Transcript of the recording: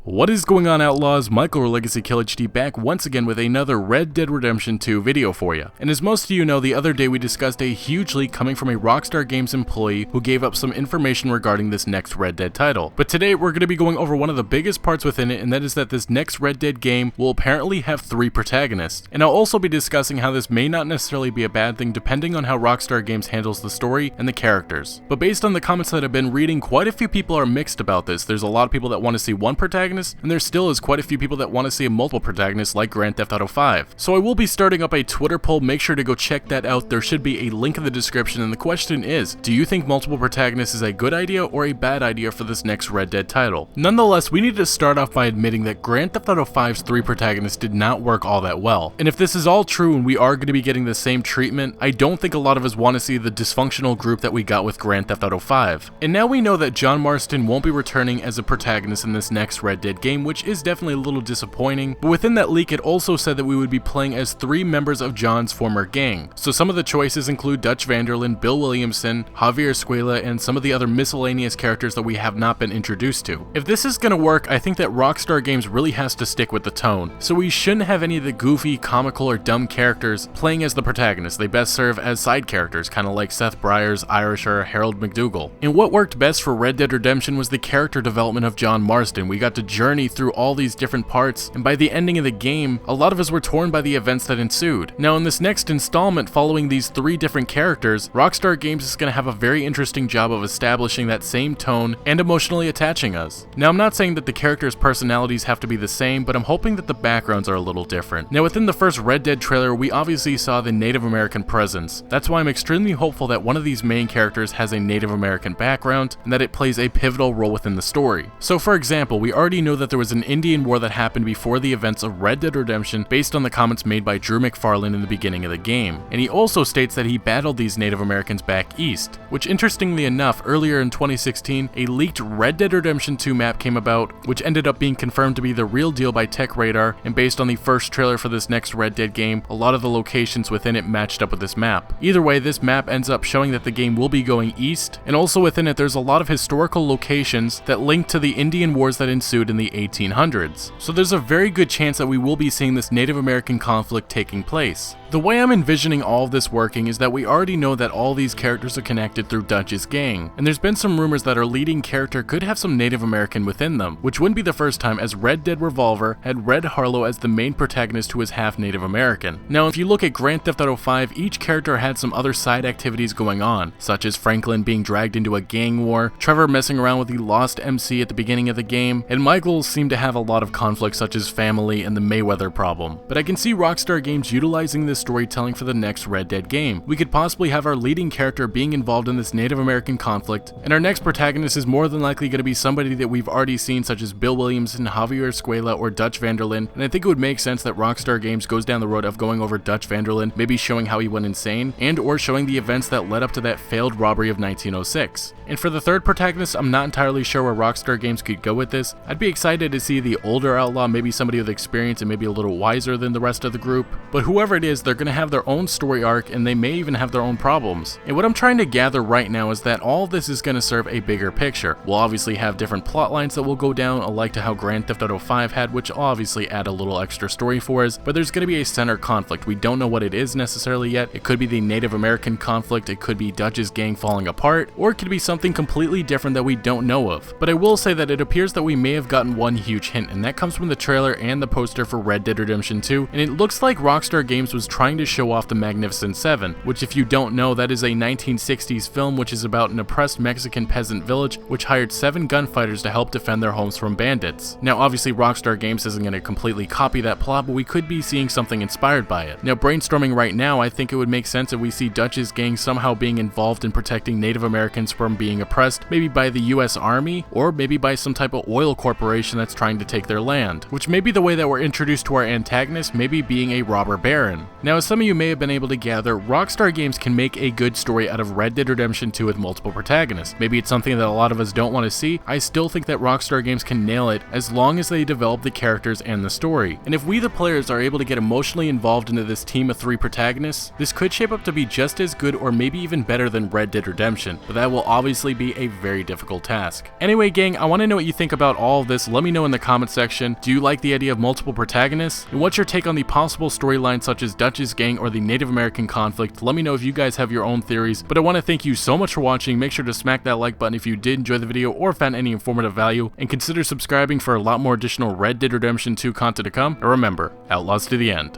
What is going on, Outlaws? Michael or Legacy Kill HD back once again with another Red Dead Redemption 2 video for you. And as most of you know, the other day we discussed a huge leak coming from a Rockstar Games employee who gave up some information regarding this next Red Dead title. But today we're going to be going over one of the biggest parts within it, and that is that this next Red Dead game will apparently have 3 protagonists. And I'll also be discussing how this may not necessarily be a bad thing depending on how Rockstar Games handles the story and the characters. But based on the comments that I've been reading, quite a few people are mixed about this. There's a lot of people that want to see one protagonist, and there still is quite a few people that want to see a multiple protagonist like Grand Theft Auto 5. So I will be starting up a Twitter poll, make sure to go check that out. There should be a link in the description, and the question is, do you think multiple protagonists is a good idea or a bad idea for this next Red Dead title? Nonetheless, we need to start off by admitting that Grand Theft Auto 5's 3 protagonists did not work all that well. And if this is all true and we are going to be getting the same treatment, I don't think a lot of us want to see the dysfunctional group that we got with Grand Theft Auto 5. And now we know that John Marston won't be returning as a protagonist in this next Red Dead game, which is definitely a little disappointing, but within that leak it also said that we would be playing as 3 members of John's former gang. So some of the choices include Dutch Van Der Linde, Bill Williamson, Javier Escuella, and some of the other miscellaneous characters that we have not been introduced to. If this is gonna work, I think that Rockstar Games really has to stick with the tone, so we shouldn't have any of the goofy, comical, or dumb characters playing as the protagonists. They best serve as side characters, kinda like Seth Breyers, Irish, or Harold McDougal. And what worked best for Red Dead Redemption was the character development of John Marston. We got to journey through all these different parts, and by the ending of the game, a lot of us were torn by the events that ensued. Now in this next installment following these 3 different characters, Rockstar Games is going to have a very interesting job of establishing that same tone and emotionally attaching us. Now I'm not saying that the characters' personalities have to be the same, but I'm hoping that the backgrounds are a little different. Now within the first Red Dead trailer, we obviously saw the Native American presence. That's why I'm extremely hopeful that one of these main characters has a Native American background and that it plays a pivotal role within the story. So for example, we already know that there was an Indian War that happened before the events of Red Dead Redemption based on the comments made by Drew McFarlane in the beginning of the game. And he also states that he battled these Native Americans back east, which interestingly enough, earlier in 2016, a leaked Red Dead Redemption 2 map came about, which ended up being confirmed to be the real deal by Tech Radar, and based on the first trailer for this next Red Dead game, a lot of the locations within it matched up with this map. Either way, this map ends up showing that the game will be going east, and also within it there's a lot of historical locations that link to the Indian Wars that ensued in the 1800s. So there's a very good chance that we will be seeing this Native American conflict taking place. The way I'm envisioning all of this working is that we already know that all these characters are connected through Dutch's gang, and there's been some rumors that our leading character could have some Native American within them, which wouldn't be the first time, as Red Dead Revolver had Red Harlow as the main protagonist who is half Native American. Now if you look at Grand Theft Auto 5, each character had some other side activities going on, such as Franklin being dragged into a gang war, Trevor messing around with the Lost MC at the beginning of the game, and Michael seemed to have a lot of conflicts such as family and the Mayweather problem. But I can see Rockstar Games utilizing this storytelling for the next Red Dead game. We could possibly have our leading character being involved in this Native American conflict, and our next protagonist is more than likely going to be somebody that we've already seen, such as Bill Williamson, Javier Escuella, or Dutch Van Der Linde, and I think it would make sense that Rockstar Games goes down the road of going over Dutch Van Der Linde, maybe showing how he went insane, and or showing the events that led up to that failed robbery of 1906. And for the third protagonist, I'm not entirely sure where Rockstar Games could go with this. I'd be excited to see the older outlaw, maybe somebody with experience and maybe a little wiser than the rest of the group, but whoever it is, they're going to have their own story arc and they may even have their own problems. And what I'm trying to gather right now is that all of this is going to serve a bigger picture. We'll obviously have different plot lines that will go down, alike to how Grand Theft Auto 5 had, which will obviously add a little extra story for us, but there's going to be a center conflict. We don't know what it is necessarily yet. It could be the Native American conflict, it could be Dutch's gang falling apart, or it could be something completely different that we don't know of. But I will say that it appears that we may have gotten one huge hint, and that comes from the trailer and the poster for Red Dead Redemption 2, and it looks like Rockstar Games was trying to show off the Magnificent Seven, which if you don't know, that is a 1960s film which is about an oppressed Mexican peasant village which hired 7 gunfighters to help defend their homes from bandits. Now obviously Rockstar Games isn't going to completely copy that plot, but we could be seeing something inspired by it. Now brainstorming right now, I think it would make sense if we see Dutch's gang somehow being involved in protecting Native Americans from being oppressed, maybe by the US Army, or maybe by some type of oil corporation that's trying to take their land, which may be the way that we're introduced to our antagonist, maybe being a robber baron. Now as some of you may have been able to gather, Rockstar Games can make a good story out of Red Dead Redemption 2 with multiple protagonists. Maybe it's something that a lot of us don't want to see. I still think that Rockstar Games can nail it as long as they develop the characters and the story. And if we the players are able to get emotionally involved into this team of 3 protagonists, this could shape up to be just as good or maybe even better than Red Dead Redemption, but that will obviously be a very difficult task. Anyway gang, I want to know what you think about all of this. this? Let me know in the comment section. Do you like the idea of multiple protagonists? And what's your take on the possible storylines such as Dutch's gang or the Native American conflict? Let me know if you guys have your own theories. But I want to thank you so much for watching. Make sure to smack that like button if you did enjoy the video or found any informative value, and consider subscribing for a lot more additional Red Dead Redemption 2 content to come. And remember, Outlaws to the end.